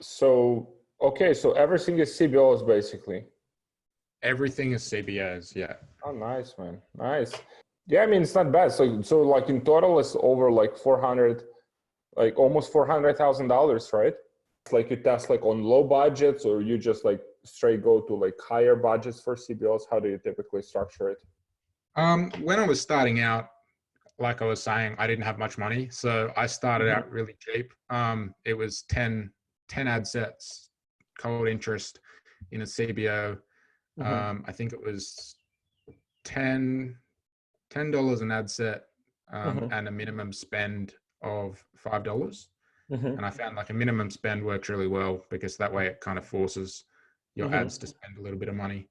So, okay, so everything is CBOs basically. Everything is CBOs, yeah. Oh, nice, man. Nice. Yeah, I mean, it's not bad. So like in total, it's over like 400, like almost $400,000, right? It's like you test like on low budgets, or you just like straight go to like higher budgets for CBOs. How do you typically structure it? When I was starting out, like I was saying, I didn't have much money. So I started Mhm. out really cheap. It was 10 ad sets, cold interest in a CBO. Mhm. I think it was 10 $10 an ad set, Mhm. and a minimum spend of $5. Mhm. And I found like a minimum spend works really well because that way it kind of forces your Mhm. ads to spend a little bit of money.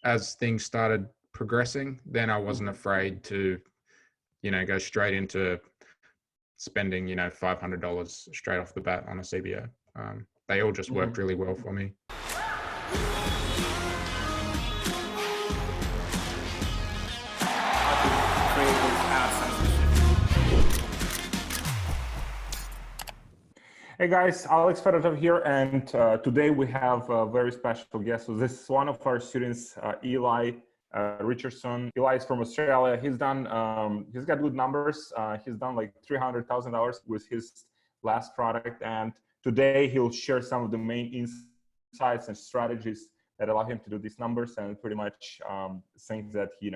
As things started progressing, then I wasn't Mhm. afraid to, go straight into spending, $500 straight off the bat on a CBO. They all just worked Mhm. really well for me. Hey guys, Alex Fedotoff here, and today we have a very special guest. So this is one of our students, Eli Richardson. Eli is from Australia. He's got good numbers. He's done like $300,000 with his last product, and today he'll share some of the main insights and strategies that allow him to do these numbers, and pretty much things that he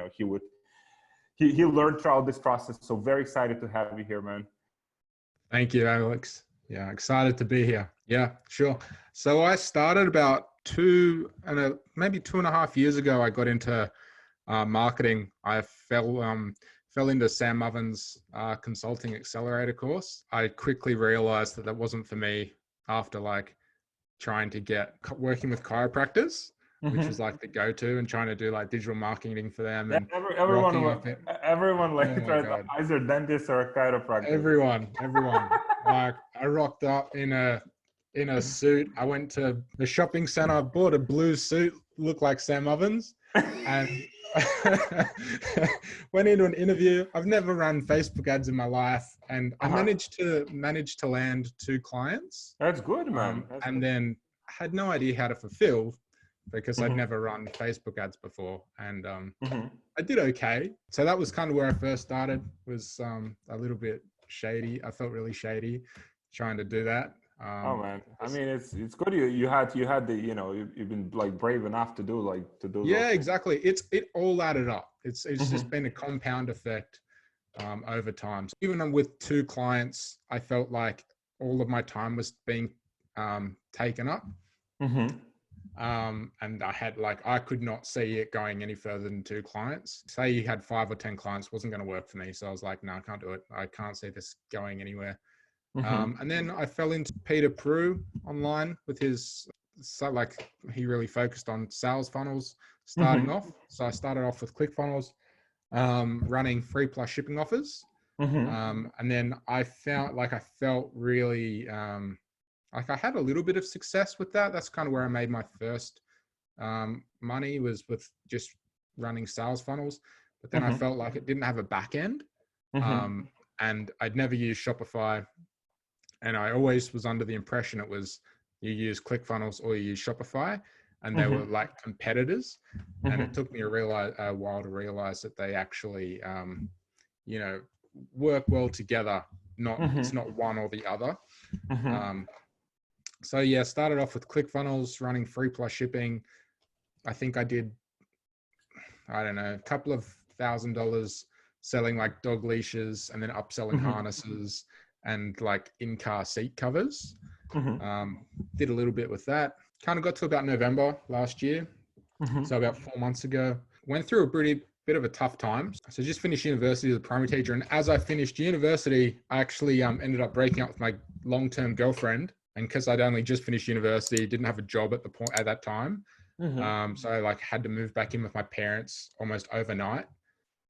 learned throughout this process. So very excited to have you here, man. Thank you, Alex. Yeah, excited to be here. Yeah, sure. So I started about maybe 2.5 years ago. I got into marketing. I fell into Sam Ovens' consulting accelerator course. I quickly realized that wasn't for me after like trying to get working with chiropractors, which was like the go-to, and trying to do like digital marketing for them Yeah, and rocking everyone, up it. everyone Oh like my tries God. either dentist or a chiropractor. Everyone. Like I rocked up in a suit. I went to the shopping center, bought a blue suit, looked like Sam Ovens, and went into an interview. I've never run Facebook ads in my life, and I managed to land 2 clients, That's good, man. That's and good. then had no idea how to fulfill because I'd never run Facebook ads before, and I did okay. So that was kind of where I first started. Was a little bit shady. I felt really shady trying to do that. Oh man, I mean it's good you had the you've been like brave enough to do those Yeah, things. exactly. It all added up. It's just been a compound effect over time. So even with 2 clients, I felt like all of my time was being taken up. And I could not see it going any further than 2 clients. Say you had 5 or 10 clients, wasn't going to work for me. So I was like, no, I can't do it. I can't see this going anywhere. And then I fell into Peter Prue online with he really focused on sales funnels starting off. So I started off with ClickFunnels, running free plus shipping offers. And then I felt really, like I had a little bit of success with that. That's kind of where I made my first money, was with just running sales funnels. But then I felt like it didn't have a back end, and I'd never used Shopify. And I always was under the impression it was you use ClickFunnels or you use Shopify, and they were like competitors. And it took me a while to realize that they actually, work well together. It's not one or the other. So yeah, started off with ClickFunnels, running free plus shipping. I think I did, I don't know, a couple of $1,000 selling like dog leashes, and then upselling harnesses and like in-car seat covers. Did a little bit with that. Kind of got to about November last year. So about 4 months ago, went through a pretty bit of a tough time. So just finished university as a primary teacher. And as I finished university, I actually ended up breaking up with my long-term girlfriend. And because I'd only just finished university, didn't have a job at that time. So I like had to move back in with my parents almost overnight.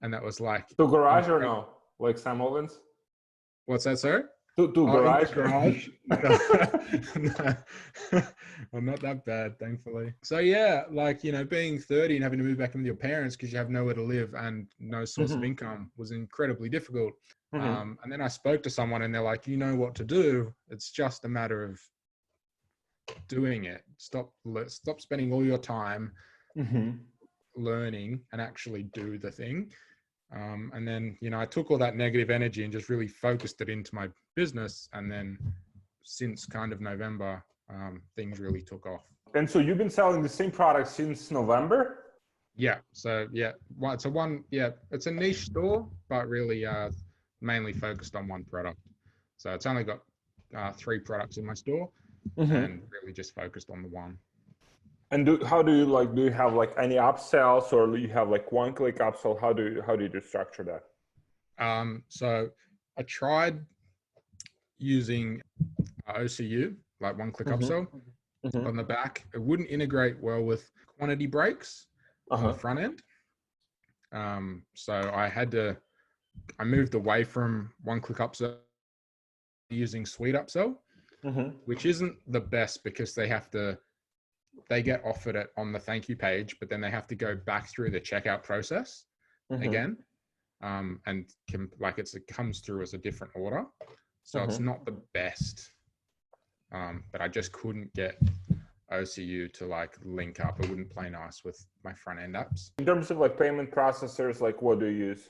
And that was like, To garage or no? Like Sam Ovens? what's that, sir? To In the garage? garage. No. Well, not that bad, thankfully. So yeah, like, being 30 and having to move back in with your parents because you have nowhere to live and no source of income was incredibly difficult. And then I spoke to someone and they're like, you know what to do. It's just a matter of doing it. Stop spending all your time Mm-hmm. learning and actually do the thing. And then, I took all that negative energy and just really focused it into my business. And then since kind of November, things really took off. And so you've been selling the same product since November? Yeah. So it's a niche store, but really mainly focused on one product. So it's only got 3 products in my store, and really just focused on the one. And do you have like any upsells, or do you have like one-click upsell? How do you structure that? So I tried using OCU, like one-click upsell on the back. It wouldn't integrate well with quantity breaks on the front end. So I moved away from one-click upsell using suite upsell, which isn't the best because they get offered it on the thank you page, but then they have to go back through the checkout process again. And it comes through as a different order. So it's not the best. But I just couldn't get OCU to like link up. It wouldn't play nice with my front end apps. In terms of like payment processors, like what do you use?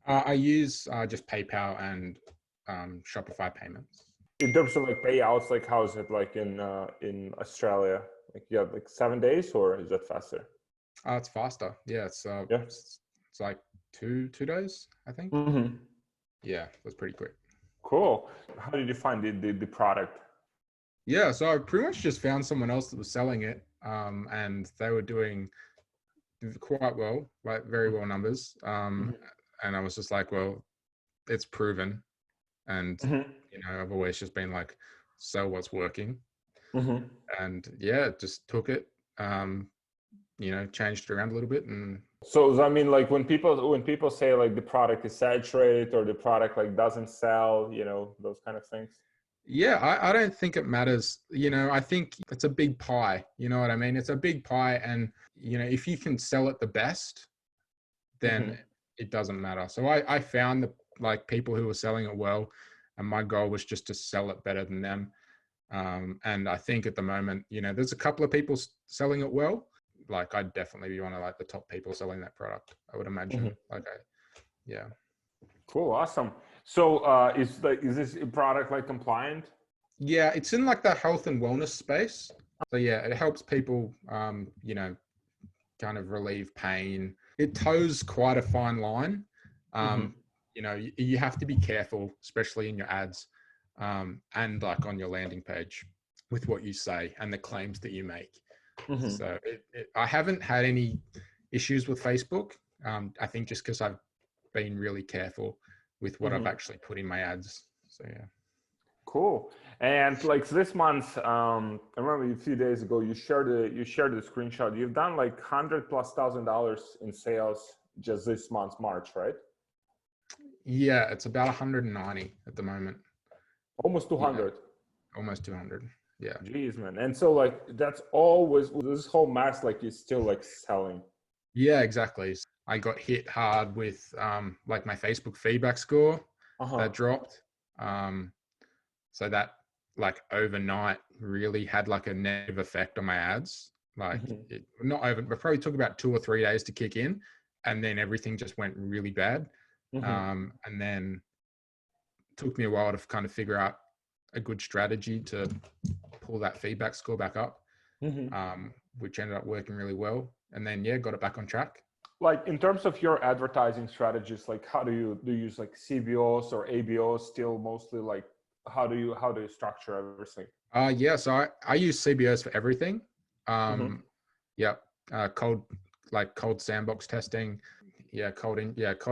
I use just PayPal and Shopify payments. In terms of like payouts, like how is it like in Australia? Like you have like 7 days, or is that faster? It's faster. Yeah, it's like two days, I think. Yeah, that's pretty quick. Cool. How did you find the product? Yeah, so I pretty much just found someone else that was selling it, and they were doing quite well, like very well numbers. And I was just like, well, it's proven. And, I've always just been like, sell what's working. And yeah, just took it, changed it around a little bit. And so, I mean, like when people say like the product is saturated or the product like doesn't sell, those kind of things. Yeah, I don't think it matters. I think it's a big pie. You know what I mean? It's a big pie. And, if you can sell it the best, then it doesn't matter. So I found like people who were selling it well, and my goal was just to sell it better than them. And I think at the moment, there's a couple of people selling it well. Like I'd definitely be one of like the top people selling that product, I would imagine. Yeah. Cool. Awesome. So is this product like compliant? Yeah, it's in like the health and wellness space. So yeah, it helps people, kind of relieve pain. It toes quite a fine line. You have to be careful, especially in your ads, and like on your landing page with what you say and the claims that you make. So I haven't had any issues with Facebook. I think just because I've been really careful with what I've actually put in my ads. So yeah. Cool. And like this month, I remember a few days ago, you shared the screenshot. You've done like $100,000+ in sales just this month, March, right? Yeah, it's about 190 at the moment. Almost 200. Yeah, almost 200. Yeah. Jeez, man. And so like that's always this whole mass like is still like selling. Yeah, exactly. I got hit hard with like my Facebook feedback score that dropped. So that like overnight really had like a negative effect on my ads. Like it probably took about 2 or 3 days to kick in, and then everything just went really bad. And then it took me a while to kind of figure out a good strategy to pull that feedback score back up, which ended up working really well. And then, yeah, got it back on track. Like in terms of your advertising strategies, like how do you use like CBOs or ABOs still mostly? Like how do you structure everything? Yeah, so I use CBOs for everything. Cold sandbox testing. Cold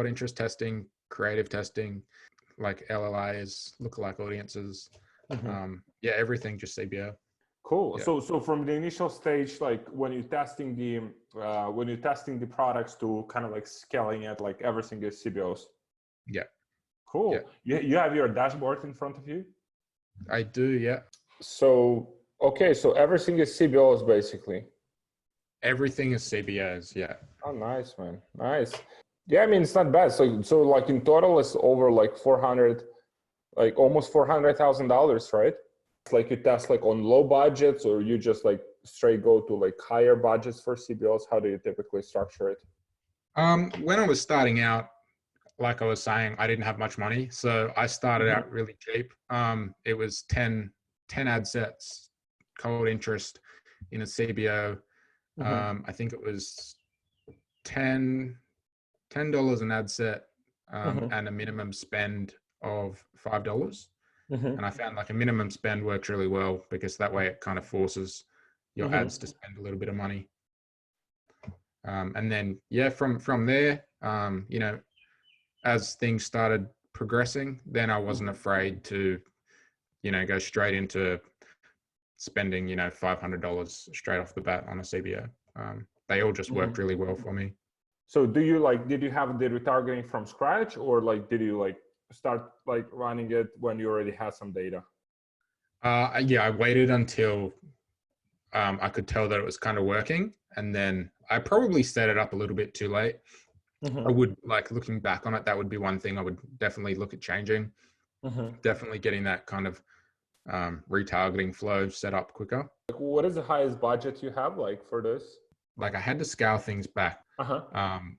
interest testing, creative testing, like LLAs, lookalike audiences. Everything just CBO. Cool. Yeah. So from the initial stage, like when you're testing the products to kind of like scaling it, like everything is CBOs. Yeah. Cool. Yeah. You have your dashboard in front of you? I do, yeah. So everything is CBOs basically. Everything is CBOs, yeah. Oh, nice, man. Nice. Yeah, I mean, it's not bad. So like in total, it's over like 400, like almost $400,000, right? Like you test like on low budgets, or you just like straight go to like higher budgets for CBOs? How do you typically structure it? When I was starting out, like I was saying, I didn't have much money. So I started out really cheap. It was 10 ad sets, cold interest in a CBO. I think it was $10 an ad set, and a minimum spend of $5. And I found like a minimum spend works really well, because that way it kind of forces your ads to spend a little bit of money. And then, yeah, from there, you know, as things started progressing, then I wasn't afraid to, you know, go straight into spending, you know, $500 straight off the bat on a CBO. They all just worked really well for me. So did you have the retargeting from scratch, or like did you like start like running it when you already had some data? Yeah, I waited until I could tell that it was kind of working, and then I probably set it up a little bit too late. I would, like, looking back on it, that would be one thing I would definitely look at changing. Definitely getting that kind of retargeting flow set up quicker. Like, what is the highest budget you have like for this? Like, I had to scale things back.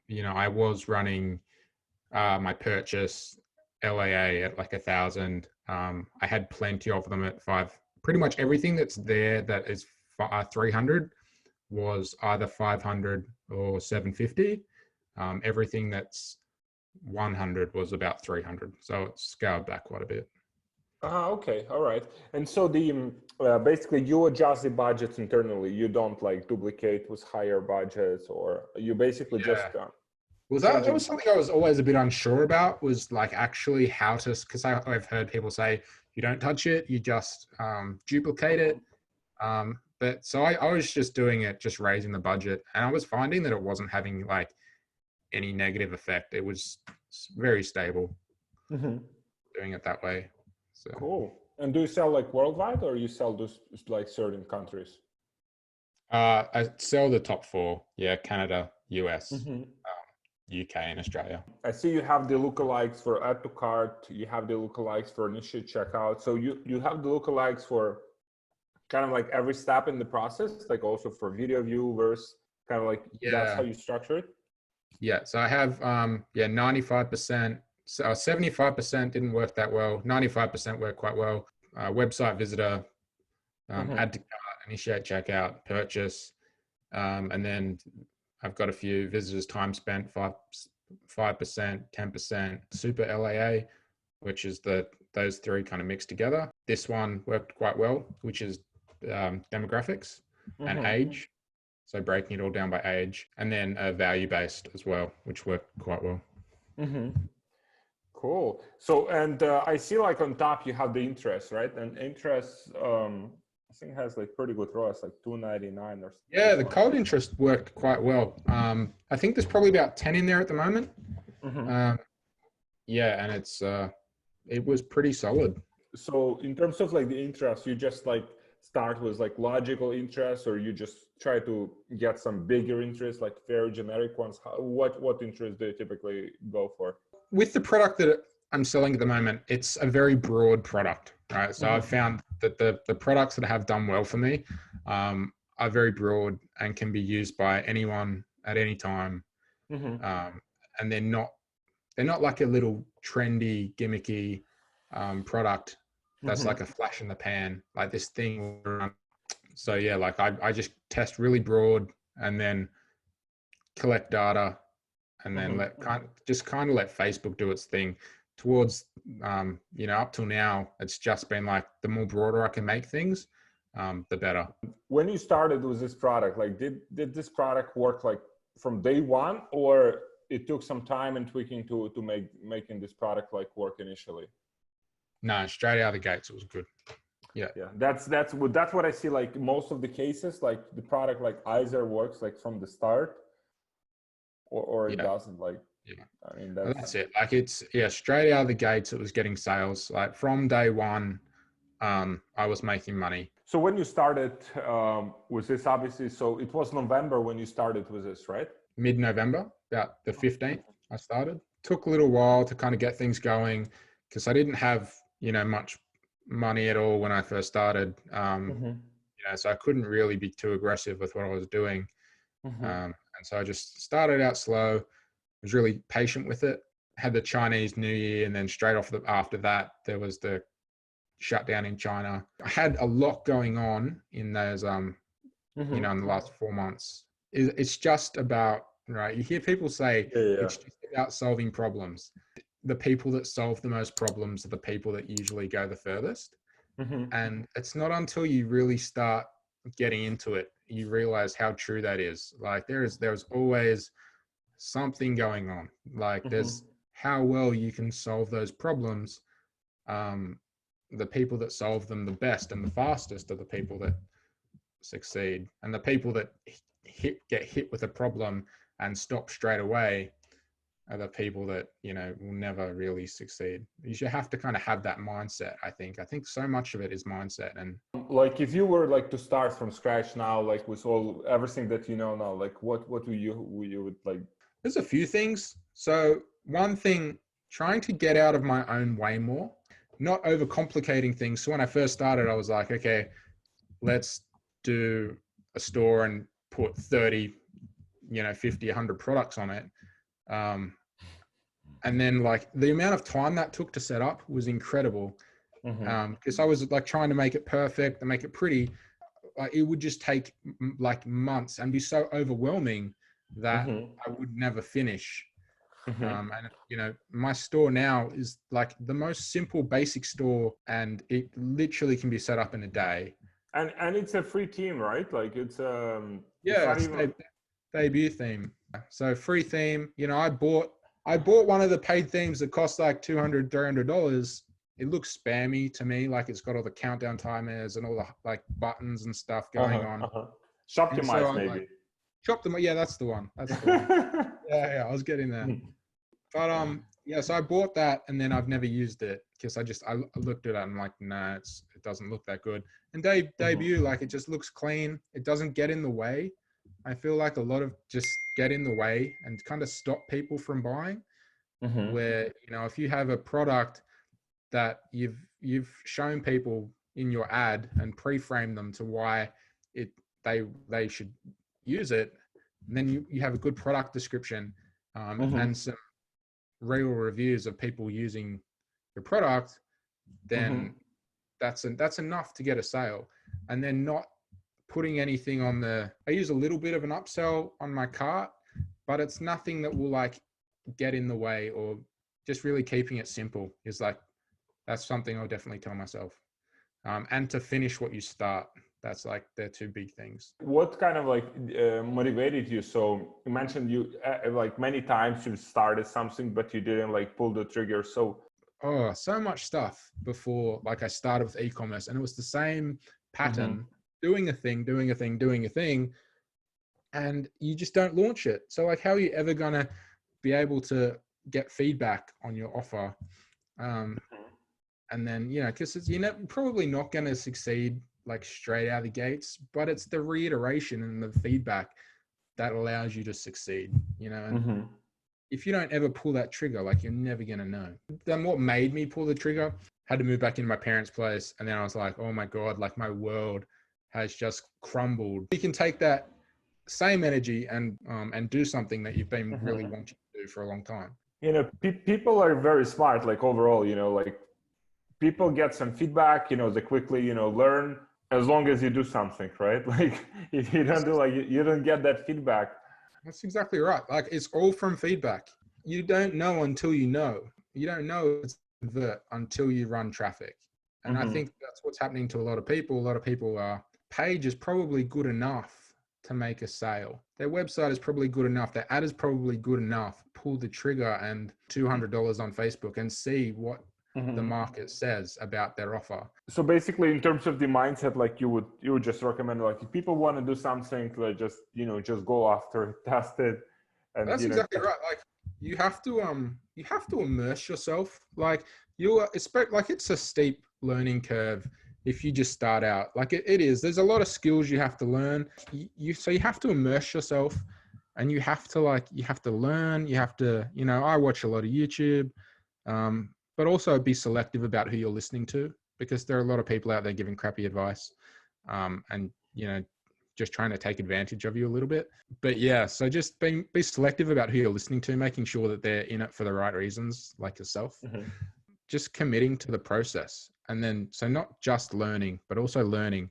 You know, I was running my purchase LAA at like 1,000. I had plenty of them at 5. Pretty much everything that's there that is 300 was either 500 or 750. Everything that's 100 was about 300. So it's scaled back quite a bit. Okay, all right. And so the basically you adjust the budgets internally. You don't like duplicate with higher budgets, or you basically just. Was that was something I was always a bit unsure about, was like actually how to, because I've heard people say you don't touch it, you just duplicate it. But so I was just doing it, just raising the budget, and I was finding that it wasn't having like any negative effect. It was very stable doing it that way. So. Cool. And do you sell like worldwide, or you sell just like certain countries? I sell the top 4. Yeah, Canada, US, UK, and Australia. I see you have the lookalikes for add to cart. You have the lookalikes for initiate checkout. So you have the lookalikes for kind of like every step in the process, like also for video viewers, kind of like that's how you structure it. Yeah. So I have 95%. So 75% didn't work that well. 95% worked quite well. Website visitor, add to cart, initiate checkout, purchase, and then I've got a few visitors time spent, 5%, 10%, super LAA, which is those 3 kind of mixed together. This one worked quite well, which is demographics and age. So breaking it all down by age, and then value based as well, which worked quite well. Cool. So, and I see like on top you have the interest, right? And interest, I think has like pretty good ROAS, like 2.99 or something. Yeah, the cold interest worked quite well. I think there's probably about 10 in there at the moment. Yeah, and it was pretty solid. So in terms of like the interest, you just like start with like logical interest, or you just try to get some bigger interest, like very generic ones? What interest do you typically go for? With the product that I'm selling at the moment, it's a very broad product, right? So I've found that the products that have done well for me are very broad and can be used by anyone at any time. And they're not like a little trendy, gimmicky product that's like a flash in the pan, like this thing. So yeah, like I just test really broad and then collect data, and then let kind of let Facebook do its thing. Towards you know, up till now, it's just been like the more broader I can make things, the better. When you started with this product, like did this product work like from day one, or it took some time and tweaking to making this product like work initially? No, straight out of the gates, it was good. Yeah. That's what I see. Like most of the cases, like the product like either works like from the start, or it doesn't. Like, I mean, that's it. Like it's straight out of the gates, it was getting sales. Like from day one, I was making money. So when you started with this, obviously, so it was November when you started with this, right? Mid-November, about the 15th, I started. Took a little while to kind of get things going, because I didn't have, you know, money at all when I first started. Mm-hmm. So I couldn't really be too aggressive with what I was doing. Mm-hmm. And so I just started out slow, was really patient with it. Had the Chinese New Year, and then straight after that, there was the shutdown in China. I had a lot going on in those, in the last 4 months. It's just about, right? You hear people say it's just about solving problems. The people that solve the most problems are the people that usually go the furthest. Mm-hmm. And it's not until you really start getting into it, you realize how true that is. Like there's always something going on. Like there's how well you can solve those problems. The people that solve them the best and the fastest are the people that succeed, and the people that get hit with a problem and stop straight away are the people that will never really succeed. You should have to kind of have that mindset. I think so much of it is mindset. And like if you were like to start from scratch now, like with everything that you know now, like what would you would like? There's a few things. So one thing, trying to get out of my own way more, not overcomplicating things. So when I first started, I was like, okay, let's do a store and put 30, 50, 100 products on it. And then like the amount of time that took to set up was incredible. Because I was like trying to make it perfect and make it pretty. It would just take like months and be so overwhelming that I would never finish. And my store now is like the most simple basic store, and it literally can be set up in a day. And it's a free theme, right? Like it's it's debut theme. So free theme. I bought one of the paid themes that cost like $200-$300. It looks spammy to me, like it's got all the countdown timers and all the like buttons and stuff going on. Shoptimize, so maybe. Like, Shoptimize, yeah, that's the one. Yeah, I was getting there. But so I bought that, and then I've never used it because I looked at it and I'm like, nah, it doesn't look that good. And debut, like it just looks clean. It doesn't get in the way. I feel like a lot of just get in the way and kind of stop people from buying. Where if you have a product that you've shown people in your ad and pre-frame them to why they should use it, and then you have a good product description and some real reviews of people using your product, then that's enough to get a sale. And then not putting anything on I use a little bit of an upsell on my cart, but it's nothing that will like get in the way, or just really keeping it simple is like, that's something I'll definitely tell myself. And to finish what you start. That's like they're two big things. What kind of like motivated you? So you mentioned you like many times you started something, but you didn't like pull the trigger. So much stuff before like I started with e-commerce, and it was the same pattern, doing a thing, and you just don't launch it. So like, how are you ever gonna be able to get feedback on your offer? And then because you're probably not going to succeed like straight out of the gates, but it's the reiteration and the feedback that allows you to succeed, and if you don't ever pull that trigger, like you're never going to know. Then what made me pull the trigger, had to move back into my parents' place. And then I was like, oh my God, like my world has just crumbled. You can take that same energy and do something that you've been really wanting to do for a long time. People are very smart, like overall, like people get some feedback, they quickly, learn as long as you do something, right? Like if you don't do like, you don't get that feedback. That's exactly right. Like it's all from feedback. You don't know until you know. You don't know it's until you run traffic. And I think that's what's happening to a lot of people. A lot of people are, page is probably good enough to make a sale. Their website is probably good enough. Their ad is probably good enough. Pull the trigger and $200 on Facebook and see what the market says about their offer. So basically, in terms of the mindset, like you would just recommend, like if people want to do something, like just go after it, test it. And that's exactly right. Like you have to immerse yourself. Like it's a steep learning curve if you just start out. Like it is. There's a lot of skills you have to learn. So you have to immerse yourself, and you have to learn. You have to, I watch a lot of YouTube. But also be selective about who you're listening to, because there are a lot of people out there giving crappy advice, and just trying to take advantage of you a little bit. But yeah, so just be selective about who you're listening to, making sure that they're in it for the right reasons, like yourself. Just committing to the process, and then so not just learning, but also learning,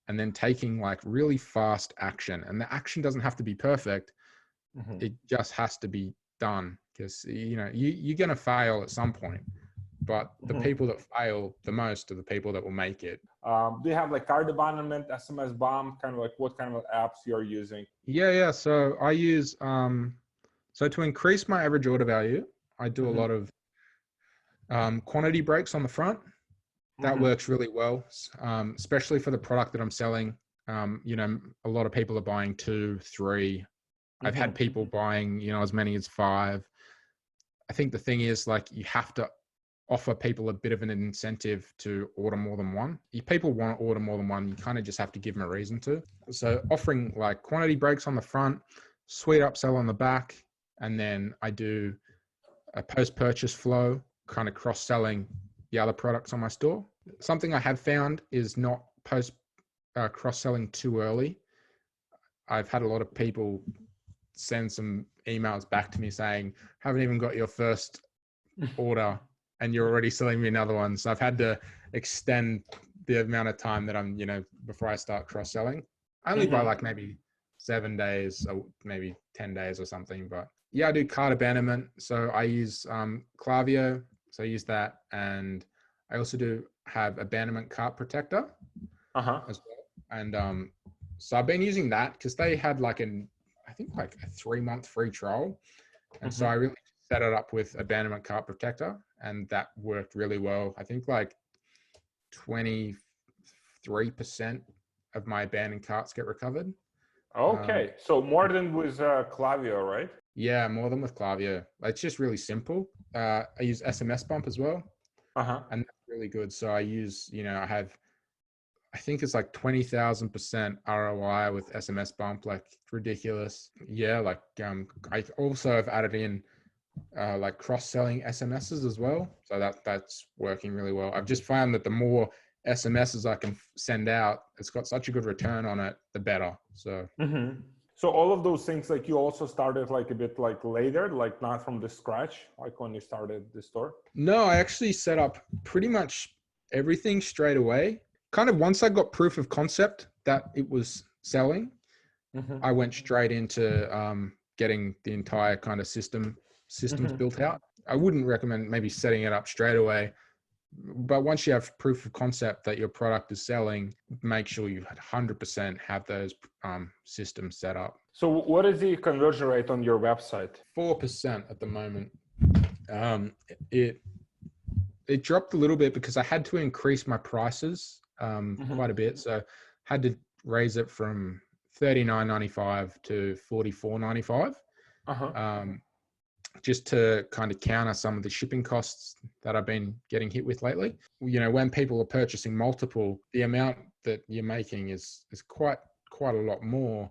and then taking like really fast action. And the action doesn't have to be perfect. It just has to be done, because you're going to fail at some point, but the people that fail the most are the people that will make it. Do you have like cart abandonment, SMS bomb, kind of like what kind of apps you're using? Yeah. So I use, so to increase my average order value, I do a lot of quantity breaks on the front. That works really well, especially for the product that I'm selling. A lot of people are buying 2, 3. I've had people buying, as many as 5. I think the thing is, like, you have to offer people a bit of an incentive to order more than one. If people want to order more than one, you kind of just have to give them a reason to. So offering like quantity breaks on the front, sweet upsell on the back, and then I do a post-purchase flow, kind of cross-selling the other products on my store. Something I have found is not cross-selling too early. I've had a lot of people send some emails back to me saying, haven't even got your first order and you're already selling me another one. So I've had to extend the amount of time that I'm, before I start cross-selling, only by like maybe 7 days or maybe 10 days or something. But yeah, I do cart abandonment. So I use Klaviyo. So I use that. And I also do have abandonment cart protector as well. And so I've been using that because they had like I think like a 3-month free trial. And so I really set it up with abandonment cart protector, and that worked really well. I think like 23% of my abandoned carts get recovered. Okay. So more than with Klaviyo, right? Yeah, more than with Klaviyo. It's just really simple. I use SMS bump as well. And that's really good. So I use, I think it's like 20,000% ROI with SMS bump, like ridiculous. Yeah. Like, I also have added in, like cross-selling SMSs as well. So that's working really well. I've just found that the more SMSs I can send out, it's got such a good return on it, the better. So, So all of those things, like you also started like a bit like later, like not from the scratch, like when you started the store? No, I actually set up pretty much everything straight away. Kind of once I got proof of concept that it was selling, I went straight into getting the entire kind of systems built out. I wouldn't recommend maybe setting it up straight away, but once you have proof of concept that your product is selling, make sure you 100% have those systems set up. So what is the conversion rate on your website? 4% at the moment. It dropped a little bit because I had to increase my prices quite a bit. So had to raise it from $39.95 to $44.95. Just to kind of counter some of the shipping costs that I've been getting hit with lately. When people are purchasing multiple, the amount that you're making is quite a lot more.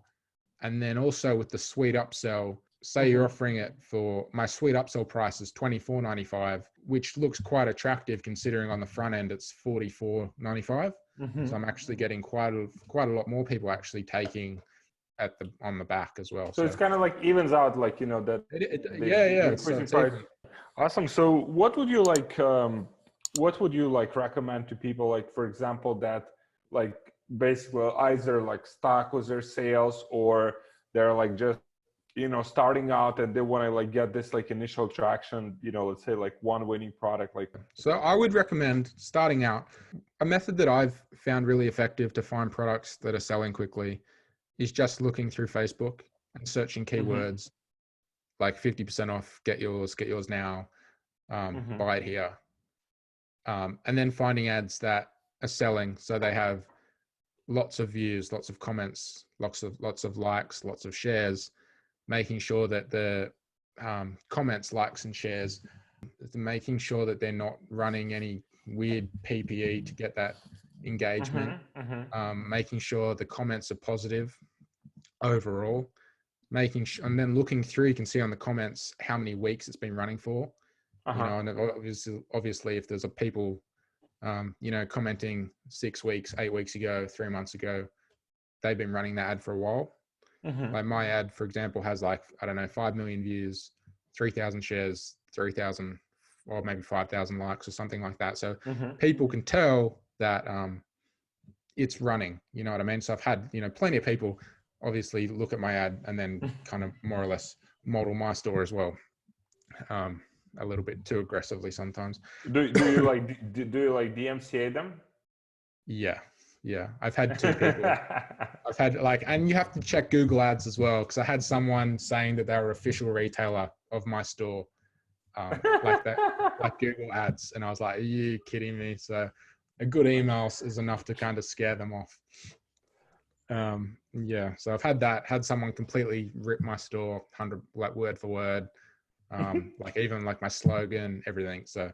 And then also with the sweet upsell, say you're offering it for, my sweet upsell price is $24.95, which looks quite attractive considering on the front end it's $44.95. So I'm actually getting quite a lot more people actually taking on the back as well. So it's kind of like evens out, like, that. Increasing price. Awesome. So what would you like recommend to people, like, for example, that like basically either like stuck with their sales, or they're like just, starting out and they want to like get this like initial traction, let's say like one winning product, like. So I would recommend starting out. A method that I've found really effective to find products that are selling quickly is just looking through Facebook and searching keywords like 50% off, get yours now, buy it here. And then finding ads that are selling. So they have lots of views, lots of comments, lots of likes, lots of shares, making sure that the comments, likes and shares, making sure that they're not running any weird PPE to get that engagement, making sure the comments are positive overall, and then looking through, you can see on the comments how many weeks it's been running for, and obviously if there's people you know, commenting 6 weeks, 8 weeks ago, 3 months ago, they've been running that ad for a while. Like my ad, for example, has like, I don't know, 5 million views, 3,000 shares, 3,000 or maybe 5,000 likes or something like that. So people can tell that it's running, you know what I mean? So I've had, you know, plenty of people obviously look at my ad and then kind of more or less model my store as well. A little bit too aggressively sometimes. Do you like DMCA them? Yeah. I've had 2 people. I've had like, and you have to check Google ads as well. Cause I had someone saying that they were official retailer of my store, like that, like Google ads. And I was like, are you kidding me? So a good email is enough to kind of scare them off. Yeah. So I've had someone completely rip my store 100, like word for word, like even like my slogan, everything. So,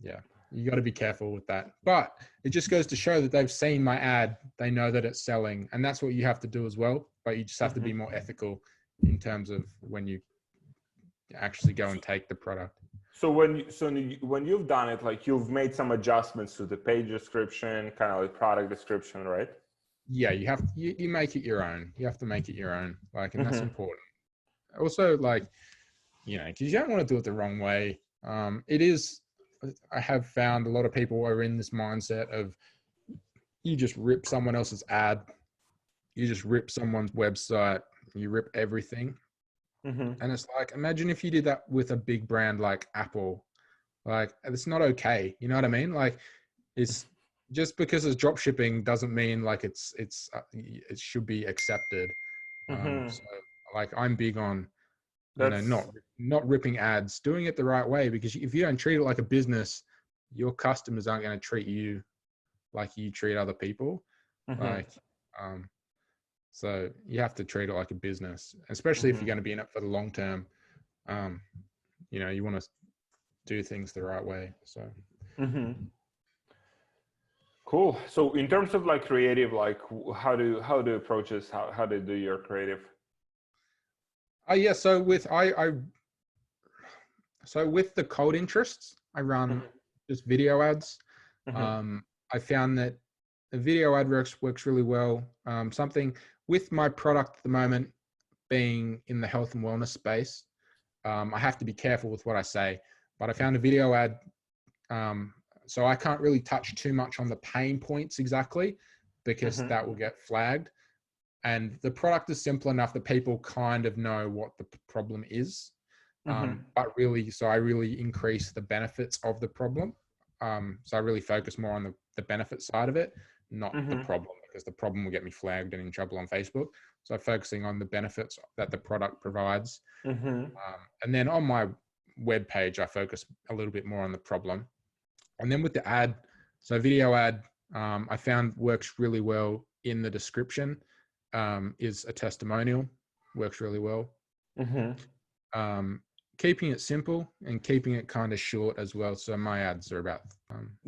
yeah. You got to be careful with that. But it just goes to show that they've seen my ad. They know that it's selling. And that's what you have to do as well. But you just have to be more ethical in terms of when you actually go and take the product. So when you've done it, like you've made some adjustments to the page description, kind of like product description, right? Yeah, you make it your own. You have to make it your own. Like, and that's important. Also, like, you know, because you don't want to do it the wrong way. I have found a lot of people are in this mindset of you just rip someone else's ad, you just rip someone's website, you rip everything. And it's like, imagine if you did that with a big brand like Apple. Like, it's not okay. You know what I mean? Like, it's just because it's drop shipping doesn't mean like it should be accepted. So like I'm big on, you know, not ripping ads, doing it the right way, because if you don't treat it like a business, your customers aren't going to treat you like you treat other people. Like, so you have to treat it like a business, especially if you're going to be in it for the long term. You know, you want to do things the right way. So. Cool. So in terms of like creative, like how do you approach this? How do you do your creative? Yeah. So with with the cold interests, I run just video ads. I found that the video ad works really well. Something with my product at the moment being in the health and wellness space, I have to be careful with what I say, but I found a video ad. So I can't really touch too much on the pain points exactly, because that will get flagged. And the product is simple enough that people kind of know what the problem is. But really, so I really increase the benefits of the problem. So I really focus more on the benefit side of it, not the problem, because the problem will get me flagged and in trouble on Facebook. So focusing on the benefits that the product provides. And then on my web page, I focus a little bit more on the problem. And then with the ad, so video ad, I found works really well in the description, is a testimonial, works really well. Keeping it simple and keeping it kind of short as well. So my ads are about.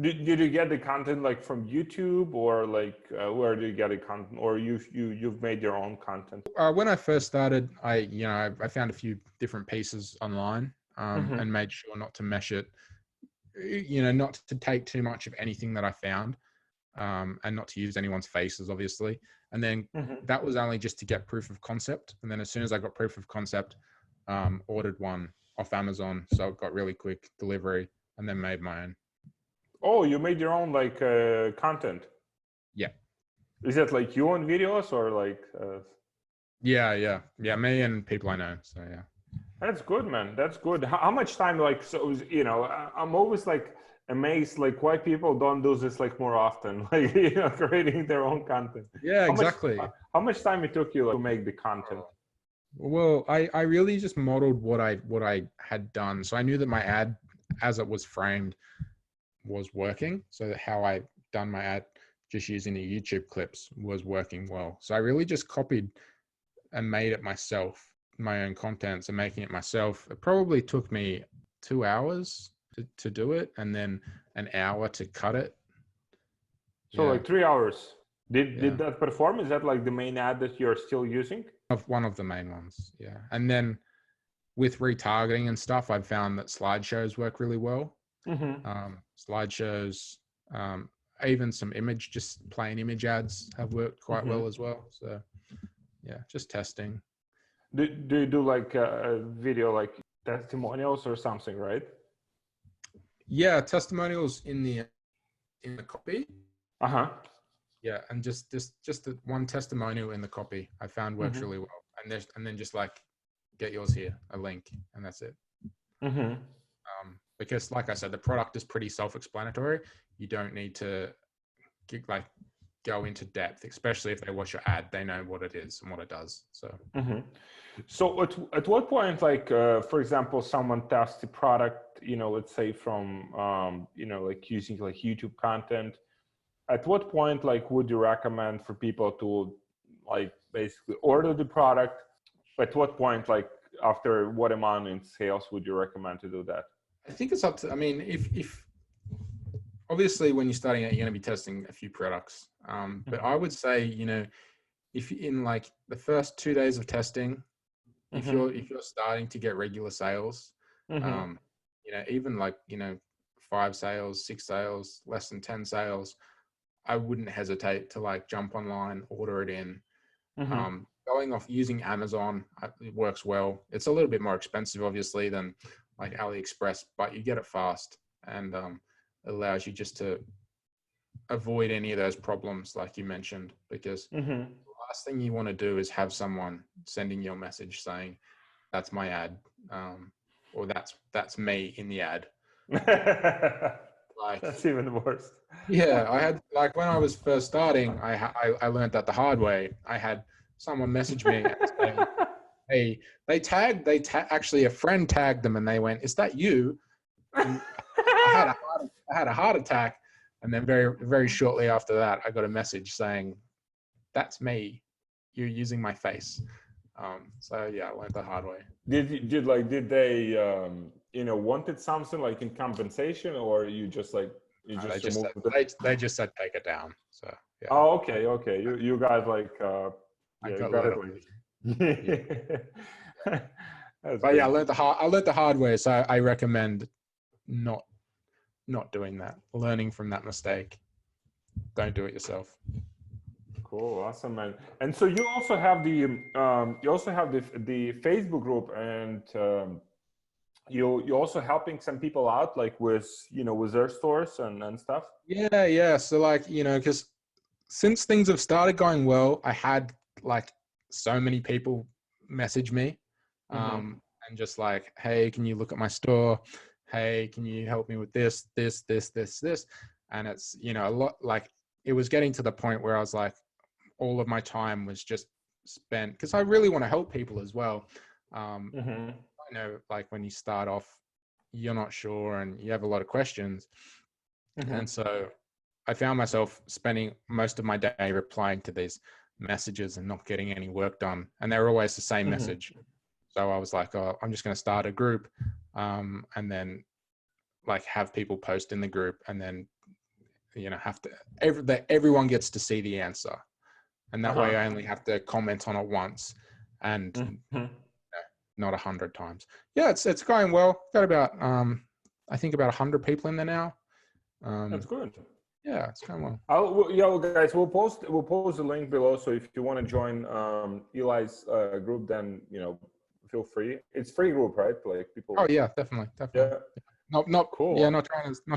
Did you get the content like from YouTube, or like where do you get the content, or you've made your own content? When I first started, I found a few different pieces online, and made sure not to mesh it. You know, not to take too much of anything that I found, and not to use anyone's faces, obviously. And then that was only just to get proof of concept. And then as soon as I got proof of concept, ordered one off Amazon. So it got really quick delivery, and then made my own. Oh, you made your own like content? Yeah. Is that like you on videos or like? Yeah. Me and people I know. So yeah. That's good, man. That's good. How much time, like, so, you know, I'm always like amazed, like why people don't do this like more often, like, you know, creating their own content. Yeah, exactly. How much time it took you like, to make the content? Well, I really just modeled what I had done. So I knew that my ad, as it was framed, was working. So that how I done my ad, just using the YouTube clips, was working well. So I really just copied and made it myself, my own content. So making it myself, it probably took me 2 hours to do it, and then an hour to cut it. So like 3 hours. Did that perform? Is that like the main ad that you're still using? One of the main ones, yeah. And then with retargeting and stuff, I've found that slideshows work really well. Mm-hmm. Slideshows, even some just plain image ads have worked quite well as well. So yeah, just testing. Do you do like a video like testimonials or something, right? Yeah, testimonials in the copy. Uh-huh. Yeah, and just the one testimonial in the copy I found works really well. And then just like get yours here, a link, and that's it. Because like I said, the product is pretty self-explanatory. You don't need to go into depth, especially if they watch your ad. They know what it is and what it does. So So at what point, like for example, someone tests the product, let's say from like using like YouTube content, at what point like would you recommend for people to like basically order the product? At what point, like after what amount in sales would you recommend to do that? I think it's up to, I mean, if obviously when you're starting out, you're going to be testing a few products. But I would say, if in like the first 2 days of testing, if you're starting to get regular sales, even like, 5 sales, 6 sales, less than 10 sales, I wouldn't hesitate to like jump online, order it in. Going off using Amazon, it works well. It's a little bit more expensive, obviously, than like AliExpress, but you get it fast, and it allows you just to avoid any of those problems like you mentioned, because the last thing you want to do is have someone sending you a message saying, that's my ad, or that's me in the ad. Like that's even worse. Yeah, I had, like, when I was first starting, I learned that the hard way. I had someone message me and say, hey, actually a friend tagged them and they went, is that you? And I had a heart attack. And then very, very shortly after that, I got a message saying, that's me. You're using my face. So yeah, I learned the hard way. Did they wanted something like in compensation, or you just like they just said take it down. So yeah. Oh, okay. You guys like I got it. But yeah, I learned the hard way. So I recommend not doing that. Learning from that mistake. Don't do it yourself. Cool, awesome, man. And so you also have the the Facebook group, and you're also helping some people out, like with with their stores and stuff. Yeah. So like because since things have started going well, I had like so many people message me, and just like, hey, can you look at my store? Hey, can you help me with this? And it's a lot, like it was getting to the point where I was like, all of my time was just spent, because I really want to help people as well. I know, like when you start off, you're not sure and you have a lot of questions. And so I found myself spending most of my day replying to these messages and not getting any work done. And they're always the same message. So I was like, oh, I'm just going to start a group, and then like have people post in the group, and then, everyone gets to see the answer. And that way I only have to comment on it once, and not 100 times. Yeah, it's going well. Got about, I think about 100 people in there now. That's good. Yeah, it's going well. Well, guys, we'll post the link below. So if you want to join Eli's group, then feel free. It's free group, right? Like people. Oh yeah, definitely. Yeah. Not cool. Yeah, not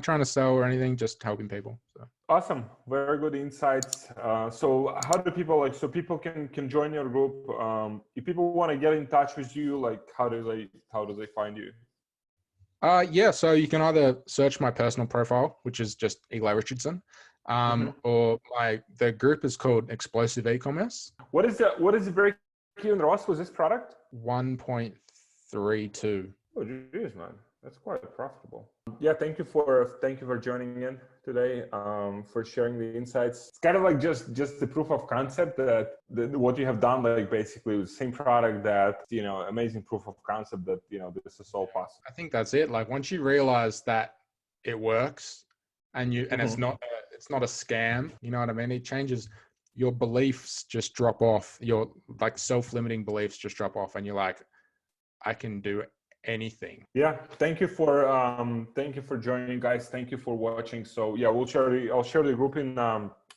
trying to sell or anything. Just helping people. So. Awesome, very good insights. So how do people so people can join your group? If people want to get in touch with you, like how do they find you? Yeah, so you can either search my personal profile, which is just Eli Richardson, or the group is called Explosive E-commerce. What is the break-even loss with this product? 1.32. Oh, geez, man, that's quite profitable. Yeah, thank you for joining in today, for sharing the insights. It's kind of like just the proof of concept that what you have done, like basically the same product, that amazing proof of concept that this is all possible. I think that's it. Like once you realize that it works, and it's not a scam, you know what I mean? It changes, your beliefs just drop off. Your like self-limiting beliefs just drop off, and you're like, I can do anything. Yeah, thank you for joining, guys. Thank you for watching. So yeah, I'll share the group in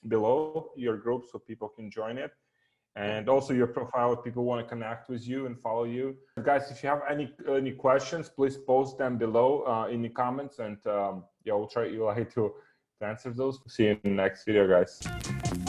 below your group so people can join it, and also your profile if people want to connect with you and follow you. Guys, if you have any questions, please post them below in the comments, and yeah, we'll try Eli to answer those. See you in the next video, guys.